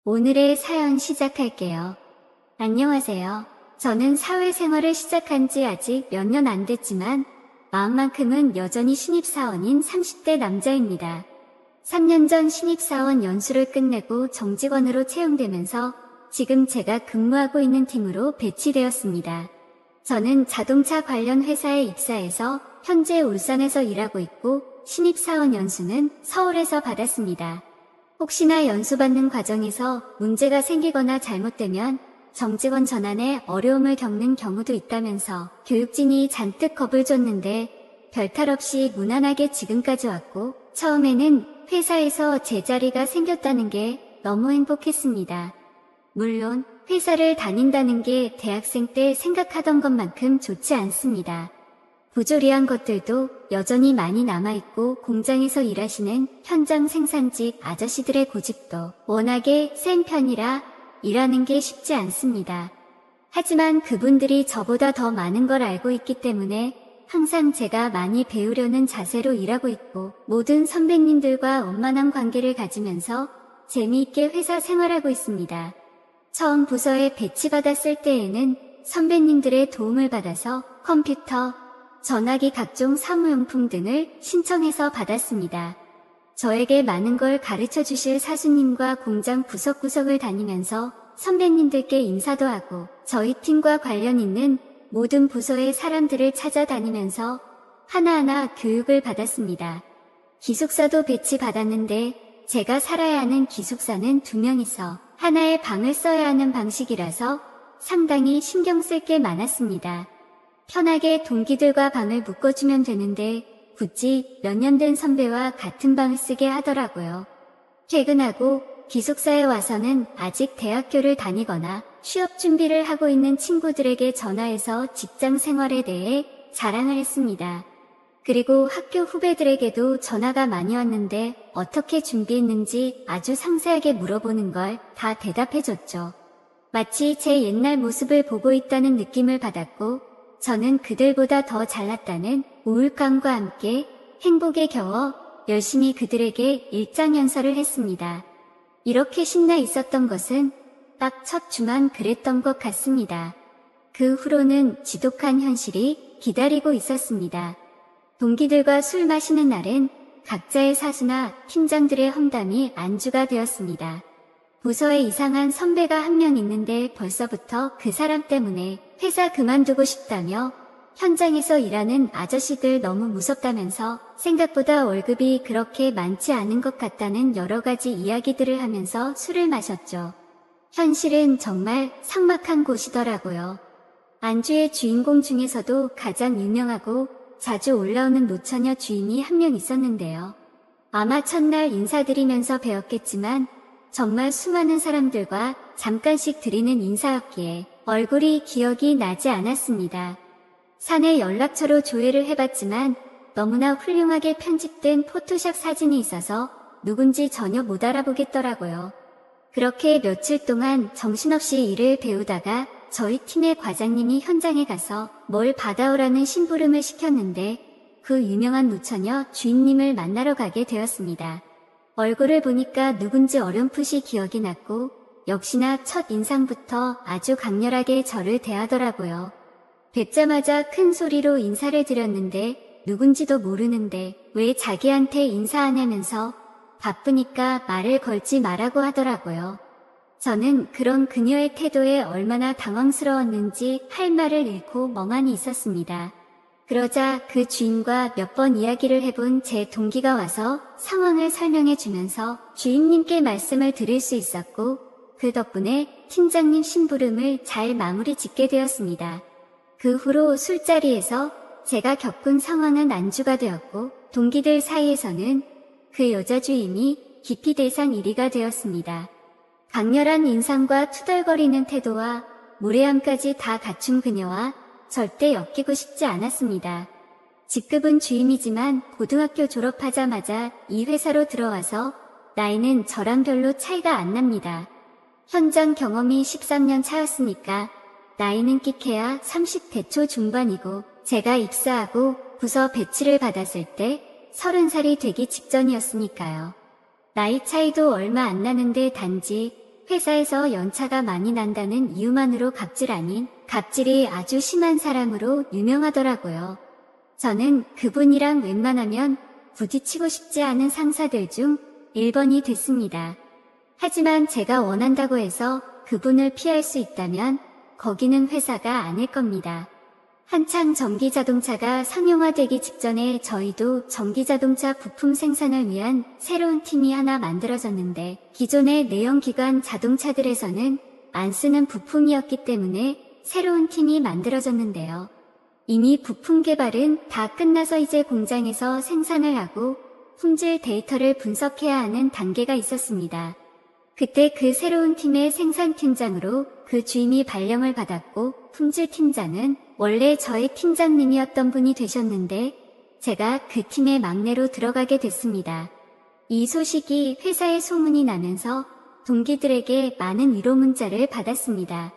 오늘의 사연 시작할게요. 안녕하세요. 저는 사회생활을 시작한 지 아직 몇 년 안 됐지만 마음만큼은 여전히 신입사원인 30대 남자입니다. 3년 전 신입사원 연수를 끝내고 정직원으로 채용되면서 지금 제가 근무하고 있는 팀으로 배치되었습니다. 저는 자동차 관련 회사에 입사해서 현재 울산에서 일하고 있고 신입사원 연수는 서울에서 받았습니다. 혹시나 연수받는 과정에서 문제가 생기거나 잘못되면 정직원 전환에 어려움을 겪는 경우도 있다면서 교육진이 잔뜩 겁을 줬는데 별탈 없이 무난하게 지금까지 왔고 처음에는 회사에서 제 자리가 생겼다는 게 너무 행복했습니다. 물론 회사를 다닌다는 게 대학생 때 생각하던 것만큼 좋지 않습니다. 부조리한 것들도 여전히 많이 남아있고 공장에서 일하시는 현장 생산직 아저씨들의 고집도 워낙에 센 편이라 일하는 게 쉽지 않습니다. 하지만 그분들이 저보다 더 많은 걸 알고 있기 때문에 항상 제가 많이 배우려는 자세로 일하고 있고 모든 선배님들과 원만한 관계를 가지면서 재미있게 회사 생활하고 있습니다. 처음 부서에 배치받았을 때에는 선배님들의 도움을 받아서 컴퓨터, 전화기 각종 사무용품 등을 신청해서 받았습니다. 저에게 많은 걸 가르쳐 주실 사수님과 공장 구석구석을 다니면서 선배님들께 인사도 하고 저희 팀과 관련 있는 모든 부서의 사람들을 찾아다니면서 하나하나 교육을 받았습니다. 기숙사도 배치받았는데 제가 살아야 하는 기숙사는 2명이서 하나의 방을 써야 하는 방식이라서 상당히 신경 쓸 게 많았습니다. 편하게 동기들과 방을 묶어주면 되는데 굳이 몇 년 된 선배와 같은 방을 쓰게 하더라고요. 퇴근하고 기숙사에 와서는 아직 대학교를 다니거나 취업 준비를 하고 있는 친구들에게 전화해서 직장 생활에 대해 자랑을 했습니다. 그리고 학교 후배들에게도 전화가 많이 왔는데 어떻게 준비했는지 아주 상세하게 물어보는 걸 다 대답해줬죠. 마치 제 옛날 모습을 보고 있다는 느낌을 받았고 저는 그들보다 더 잘났다는 우울감과 함께 행복에 겨워 열심히 그들에게 일장연설을 했습니다. 이렇게 신나 있었던 것은 딱 첫 주만 그랬던 것 같습니다. 그 후로는 지독한 현실이 기다리고 있었습니다. 동기들과 술 마시는 날엔 각자의 사수나 팀장들의 험담이 안주가 되었습니다. 부서에 이상한 선배가 한 명 있는데 벌써부터 그 사람 때문에 회사 그만두고 싶다며 현장에서 일하는 아저씨들 너무 무섭다면서 생각보다 월급이 그렇게 많지 않은 것 같다는 여러 가지 이야기들을 하면서 술을 마셨죠. 현실은 정말 삭막한 곳이더라고요. 안주의 주인공 중에서도 가장 유명하고 자주 올라오는 노처녀 주인이 한 명 있었는데요. 아마 첫날 인사드리면서 배웠겠지만 정말 수많은 사람들과 잠깐씩 드리는 인사였기에 얼굴이 기억이 나지 않았습니다. 사내 연락처로 조회를 해봤지만 너무나 훌륭하게 편집된 포토샵 사진이 있어서 누군지 전혀 못 알아보겠더라고요. 그렇게 며칠 동안 정신없이 일을 배우다가 저희 팀의 과장님이 현장에 가서 뭘 받아오라는 심부름을 시켰는데 그 유명한 노처녀 주인님을 만나러 가게 되었습니다. 얼굴을 보니까 누군지 어렴풋이 기억이 났고 역시나 첫 인상부터 아주 강렬하게 저를 대하더라고요. 뵙자마자 큰 소리로 인사를 드렸는데 누군지도 모르는데 왜 자기한테 인사 안 하면서 바쁘니까 말을 걸지 말라고 하더라고요. 저는 그런 그녀의 태도에 얼마나 당황스러웠는지 할 말을 잃고 멍하니 있었습니다. 그러자 그 주인과 몇 번 이야기를 해본 제 동기가 와서 상황을 설명해 주면서 주인님께 말씀을 드릴 수 있었고 그 덕분에 팀장님 심부름을 잘 마무리 짓게 되었습니다. 그 후로 술자리에서 제가 겪은 상황은 안주가 되었고 동기들 사이에서는 그 여자 주인이 기피 대상 1위가 되었습니다. 강렬한 인상과 투덜거리는 태도와 무례함까지 다 갖춘 그녀와 절대 엮이고 싶지 않았습니다. 직급은 주임이지만 고등학교 졸업하자마자 이 회사로 들어와서 나이는 저랑 별로 차이가 안 납니다. 현장 경험이 13년 차였으니까 나이는 끽해야 30대 초 중반이고 제가 입사하고 부서 배치를 받았을 때 30살이 되기 직전이었으니까요. 나이 차이도 얼마 안 나는데 단지 회사에서 연차가 많이 난다는 이유만으로 갑질 아닌 갑질이 아주 심한 사람으로 유명하더라고요. 저는 그분이랑 웬만하면 부딪히고 싶지 않은 상사들 중 1번이 됐습니다. 하지만 제가 원한다고 해서 그분을 피할 수 있다면 거기는 회사가 아닐 겁니다. 한창 전기자동차가 상용화되기 직전에 저희도 전기자동차 부품 생산을 위한 새로운 팀이 하나 만들어졌는데 기존의 내연기관 자동차들에서는 안 쓰는 부품이었기 때문에 새로운 팀이 만들어졌는데요. 이미 부품 개발은 다 끝나서 이제 공장에서 생산을 하고 품질 데이터를 분석해야 하는 단계가 있었습니다. 그때 그 새로운 팀의 생산팀장으로 그 주임이 발령을 받았고 품질팀장은 원래 저의 팀장님이었던 분이 되셨는데 제가 그 팀의 막내로 들어가게 됐습니다. 이 소식이 회사에 소문이 나면서 동기들에게 많은 위로 문자를 받았습니다.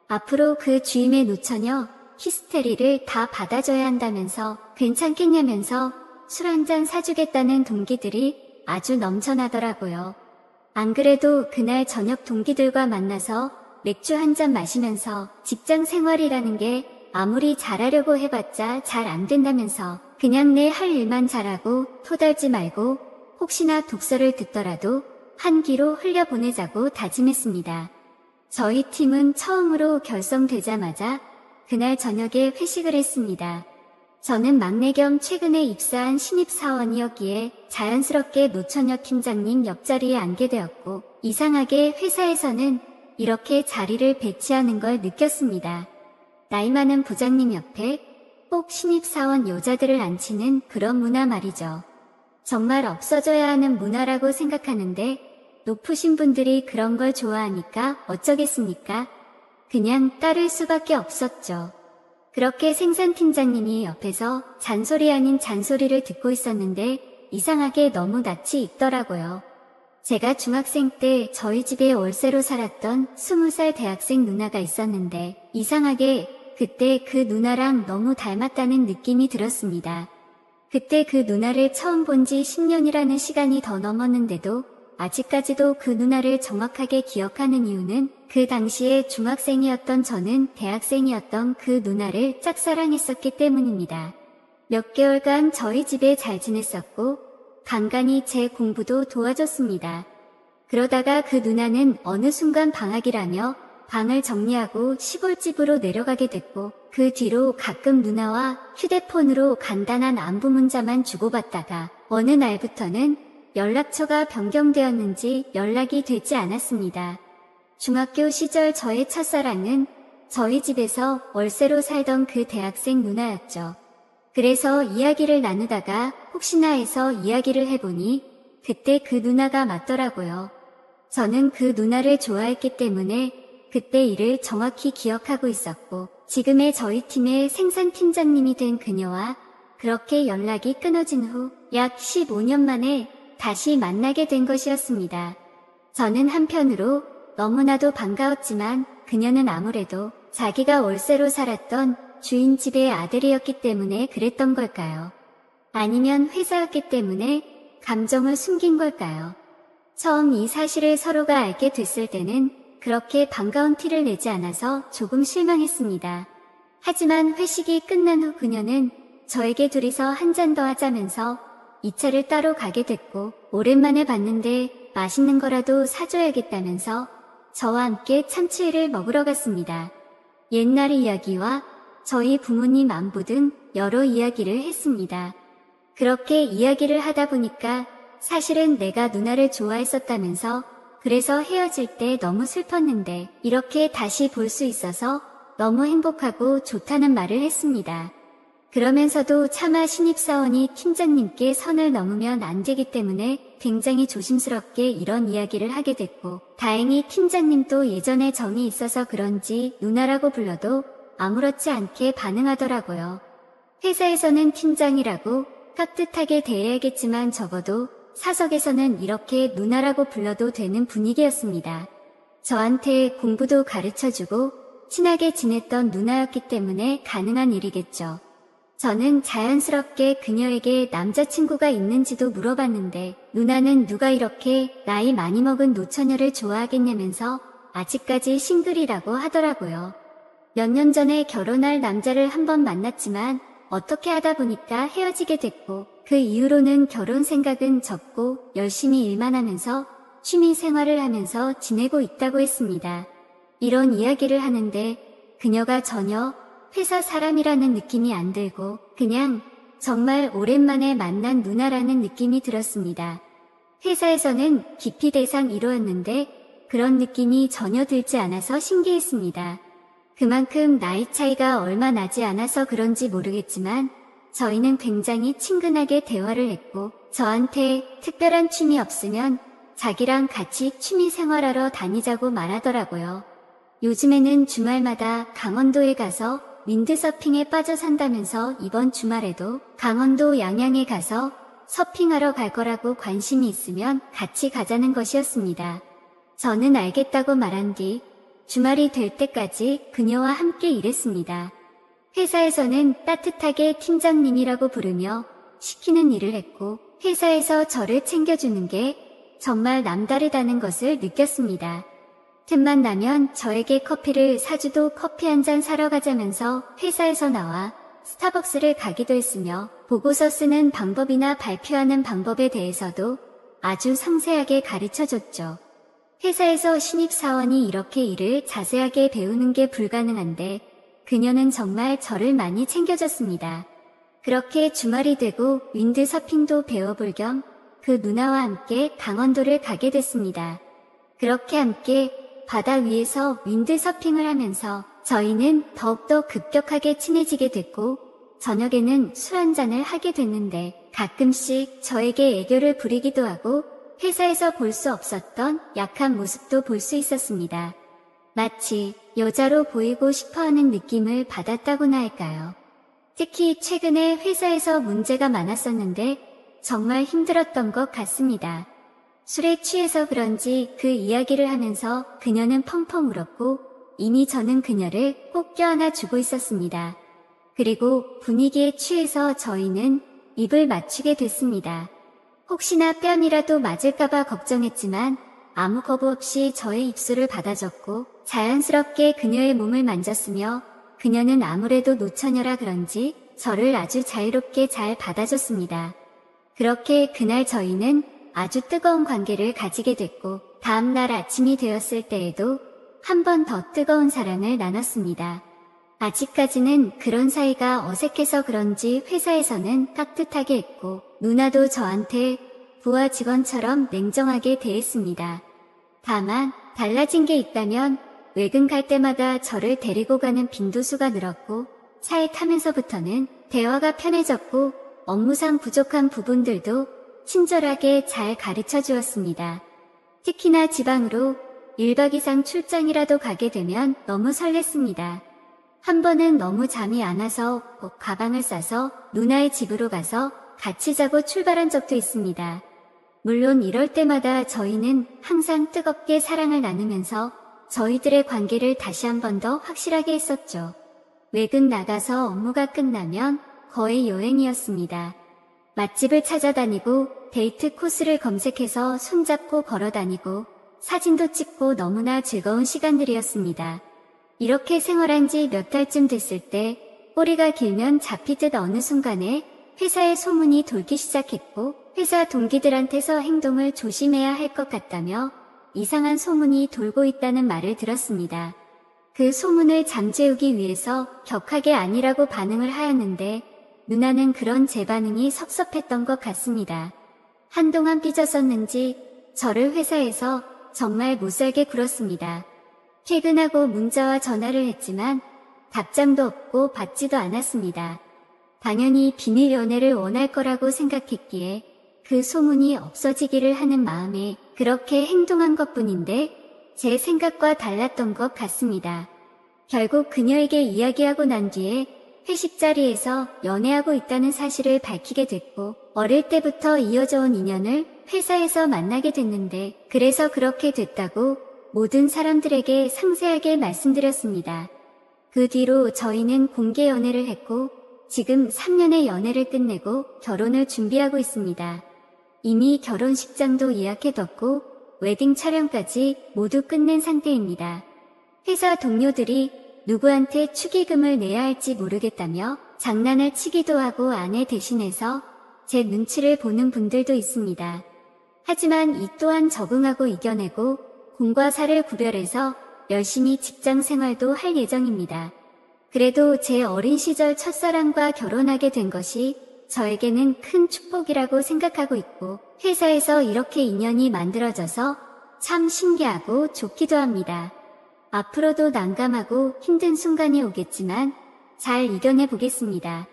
앞으로 그 주임의 노처녀 히스테리를 다 받아줘야 한다면서 괜찮겠냐면서 술 한잔 사주겠다는 동기들이 아주 넘쳐나더라고요. 안 그래도 그날 저녁 동기들과 만나서 맥주 한잔 마시면서 직장 생활이라는 게 아무리 잘하려고 해봤자 잘 안 된다면서 그냥 내 할 일만 잘하고 토달지 말고 혹시나 독서를 듣더라도 한 귀로 흘려보내자고 다짐했습니다. 저희 팀은 처음으로 결성되자마자 그날 저녁에 회식을 했습니다. 저는 막내 겸 최근에 입사한 신입사원이었기에 자연스럽게 노처녀 팀장님 옆자리에 앉게 되었고 이상하게 회사에서는 이렇게 자리를 배치하는 걸 느꼈습니다. 나이 많은 부장님 옆에 꼭 신입사원 여자들을 앉히는 그런 문화 말이죠. 정말 없어져야 하는 문화라고 생각하는데 높으신 분들이 그런 걸 좋아하니까 어쩌겠습니까? 그냥 따를 수밖에 없었죠. 그렇게 생산팀장님이 옆에서 잔소리 아닌 잔소리를 듣고 있었는데 이상하게 너무 낯이 익더라고요. 제가 중학생 때 저희 집에 월세로 살았던 20살 대학생 누나가 있었는데 이상하게 그때 그 누나랑 너무 닮았다는 느낌이 들었습니다. 그때 그 누나를 처음 본 지 10년이라는 시간이 더 넘었는데도 아직까지도 그 누나를 정확하게 기억하는 이유는 그 당시에 중학생이었던 저는 대학생이었던 그 누나를 짝사랑했었기 때문입니다. 몇 개월간 저희 집에 잘 지냈었고 간간히 제 공부도 도와줬습니다. 그러다가 그 누나는 어느 순간 방학이라며 방을 정리하고 시골집으로 내려가게 됐고 그 뒤로 가끔 누나와 휴대폰으로 간단한 안부 문자만 주고받다가 어느 날부터는 연락처가 변경되었는지 연락이 되지 않았습니다. 중학교 시절 저의 첫사랑은 저희 집에서 월세로 살던 그 대학생 누나였죠. 그래서 이야기를 나누다가 혹시나 해서 이야기를 해보니 그때 그 누나가 맞더라고요. 저는 그 누나를 좋아했기 때문에 그때 일을 정확히 기억하고 있었고 지금의 저희 팀의 생산팀장님이 된 그녀와 그렇게 연락이 끊어진 후 약 15년 만에 다시 만나게 된 것이었습니다. 저는 한편으로 너무나도 반가웠지만 그녀는 아무래도 자기가 월세로 살았던 주인 집의 아들이었기 때문에 그랬던 걸까요? 아니면 회사였기 때문에 감정을 숨긴 걸까요? 처음 이 사실을 서로가 알게 됐을 때는 그렇게 반가운 티를 내지 않아서 조금 실망했습니다. 하지만 회식이 끝난 후 그녀는 저에게 둘이서 한 잔 더 하자면서 2차를 따로 가게 됐고 오랜만에 봤는데 맛있는 거라도 사줘야겠다면서 저와 함께 참치회를 먹으러 갔습니다. 옛날 이야기와 저희 부모님 안부 등 여러 이야기를 했습니다. 그렇게 이야기를 하다 보니까 사실은 내가 누나를 좋아했었다면서 그래서 헤어질 때 너무 슬펐는데 이렇게 다시 볼 수 있어서 너무 행복하고 좋다는 말을 했습니다. 그러면서도 차마 신입사원이 팀장님께 선을 넘으면 안 되기 때문에 굉장히 조심스럽게 이런 이야기를 하게 됐고 다행히 팀장님도 예전에 정이 있어서 그런지 누나라고 불러도 아무렇지 않게 반응하더라고요. 회사에서는 팀장이라고 깍듯하게 대해야겠지만 적어도 사석에서는 이렇게 누나라고 불러도 되는 분위기였습니다. 저한테 공부도 가르쳐주고 친하게 지냈던 누나였기 때문에 가능한 일이겠죠. 저는 자연스럽게 그녀에게 남자친구가 있는지도 물어봤는데 누나는 누가 이렇게 나이 많이 먹은 노처녀를 좋아하겠냐면서 아직까지 싱글이라고 하더라고요. 몇 년 전에 결혼할 남자를 한번 만났지만 어떻게 하다 보니까 헤어지게 됐고 그 이후로는 결혼 생각은 접고 열심히 일만 하면서 취미 생활을 하면서 지내고 있다고 했습니다. 이런 이야기를 하는데 그녀가 전혀 회사 사람이라는 느낌이 안 들고 그냥 정말 오랜만에 만난 누나라는 느낌이 들었습니다. 회사에서는 기피 대상 1호였는데 그런 느낌이 전혀 들지 않아서 신기했습니다. 그만큼 나이 차이가 얼마 나지 않아서 그런지 모르겠지만 저희는 굉장히 친근하게 대화를 했고 저한테 특별한 취미 없으면 자기랑 같이 취미 생활하러 다니자고 말하더라고요. 요즘에는 주말마다 강원도에 가서 윈드서핑에 빠져 산다면서 이번 주말에도 강원도 양양에 가서 서핑하러 갈 거라고 관심이 있으면 같이 가자는 것이었습니다. 저는 알겠다고 말한 뒤 주말이 될 때까지 그녀와 함께 일했습니다. 회사에서는 따뜻하게 팀장님이라고 부르며 시키는 일을 했고 회사에서 저를 챙겨주는 게 정말 남다르다는 것을 느꼈습니다. 틈만 나면 저에게 커피를 사주도 커피 한 잔 사러 가자면서 회사에서 나와 스타벅스를 가기도 했으며 보고서 쓰는 방법이나 발표하는 방법에 대해서도 아주 상세하게 가르쳐줬죠. 회사에서 신입사원이 이렇게 일을 자세하게 배우는 게 불가능한데 그녀는 정말 저를 많이 챙겨줬습니다. 그렇게 주말이 되고 윈드서핑도 배워볼 겸 그 누나와 함께 강원도를 가게 됐습니다. 그렇게 함께 바다 위에서 윈드서핑을 하면서 저희는 더욱더 급격하게 친해지게 됐고 저녁에는 술 한잔을 하게 됐는데 가끔씩 저에게 애교를 부리기도 하고 회사에서 볼 수 없었던 약한 모습도 볼 수 있었습니다. 마치 여자로 보이고 싶어하는 느낌을 받았다고나 할까요? 특히 최근에 회사에서 문제가 많았었는데 정말 힘들었던 것 같습니다. 술에 취해서 그런지 그 이야기를 하면서 그녀는 펑펑 울었고 이미 저는 그녀를 꼭 껴안아 주고 있었습니다. 그리고 분위기에 취해서 저희는 입을 맞추게 됐습니다. 혹시나 뺨이라도 맞을까봐 걱정했지만 아무 거부 없이 저의 입술을 받아줬고 자연스럽게 그녀의 몸을 만졌으며 그녀는 아무래도 노처녀라 그런지 저를 아주 자유롭게 잘 받아줬습니다. 그렇게 그날 저희는 아주 뜨거운 관계를 가지게 됐고 다음날 아침이 되었을 때에도 한 번 더 뜨거운 사랑을 나눴습니다. 아직까지는 그런 사이가 어색해서 그런지 회사에서는 따뜻하게 했고 누나도 저한테 부하 직원처럼 냉정하게 대했습니다. 다만 달라진 게 있다면 외근 갈 때마다 저를 데리고 가는 빈도수가 늘었고 차에 타면서부터는 대화가 편해졌고 업무상 부족한 부분들도 친절하게 잘 가르쳐 주었습니다. 특히나 지방으로 1박 이상 출장이라도 가게 되면 너무 설렜습니다. 한 번은 너무 잠이 안 와서 꼭 가방을 싸서 누나의 집으로 가서 같이 자고 출발한 적도 있습니다. 물론 이럴 때마다 저희는 항상 뜨겁게 사랑을 나누면서 저희들의 관계를 다시 한 번 더 확실하게 했었죠. 외근 나가서 업무가 끝나면 거의 여행이었습니다. 맛집을 찾아다니고 데이트 코스를 검색해서 손잡고 걸어다니고 사진도 찍고 너무나 즐거운 시간들이었습니다. 이렇게 생활한 지 몇 달쯤 됐을 때 꼬리가 길면 잡히듯 어느 순간에 회사에 소문이 돌기 시작했고 회사 동기들한테서 행동을 조심해야 할 것 같다며 이상한 소문이 돌고 있다는 말을 들었습니다. 그 소문을 잠재우기 위해서 격하게 아니라고 반응을 하였는데 누나는 그런 제 반응이 섭섭했던 것 같습니다. 한동안 삐졌었는지 저를 회사에서 정말 못살게 굴었습니다. 퇴근하고 문자와 전화를 했지만 답장도 없고 받지도 않았습니다. 당연히 비밀 연애를 원할 거라고 생각했기에 그 소문이 없어지기를 하는 마음에 그렇게 행동한 것뿐인데 제 생각과 달랐던 것 같습니다. 결국 그녀에게 이야기하고 난 뒤에 회식 자리에서 연애하고 있다는 사실을 밝히게 됐고 어릴 때부터 이어져 온 인연을 회사에서 만나게 됐는데 그래서 그렇게 됐다고 모든 사람들에게 상세하게 말씀드렸습니다. 그 뒤로 저희는 공개 연애를 했고 지금 3년의 연애를 끝내고 결혼을 준비하고 있습니다. 이미 결혼식장도 예약해뒀고 웨딩 촬영까지 모두 끝낸 상태입니다. 회사 동료들이 누구한테 축의금을 내야 할지 모르겠다며 장난을 치기도 하고 아내 대신해서 제 눈치를 보는 분들도 있습니다. 하지만 이 또한 적응하고 이겨내고 공과 사를 구별해서 열심히 직장 생활도 할 예정입니다. 그래도 제 어린 시절 첫사랑과 결혼하게 된 것이 저에게는 큰 축복이라고 생각하고 있고 회사에서 이렇게 인연이 만들어져서 참 신기하고 좋기도 합니다. 앞으로도 난감하고 힘든 순간이 오겠지만 잘 이겨내 보겠습니다.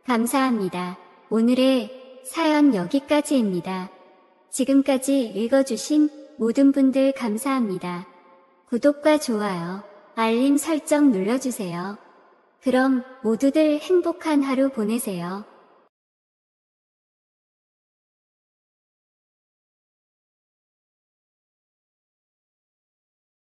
감사합니다. 오늘의 사연 여기까지입니다. 지금까지 읽어주신 모든 분들 감사합니다. 구독과 좋아요, 알림 설정 눌러주세요. 그럼 모두들 행복한 하루 보내세요.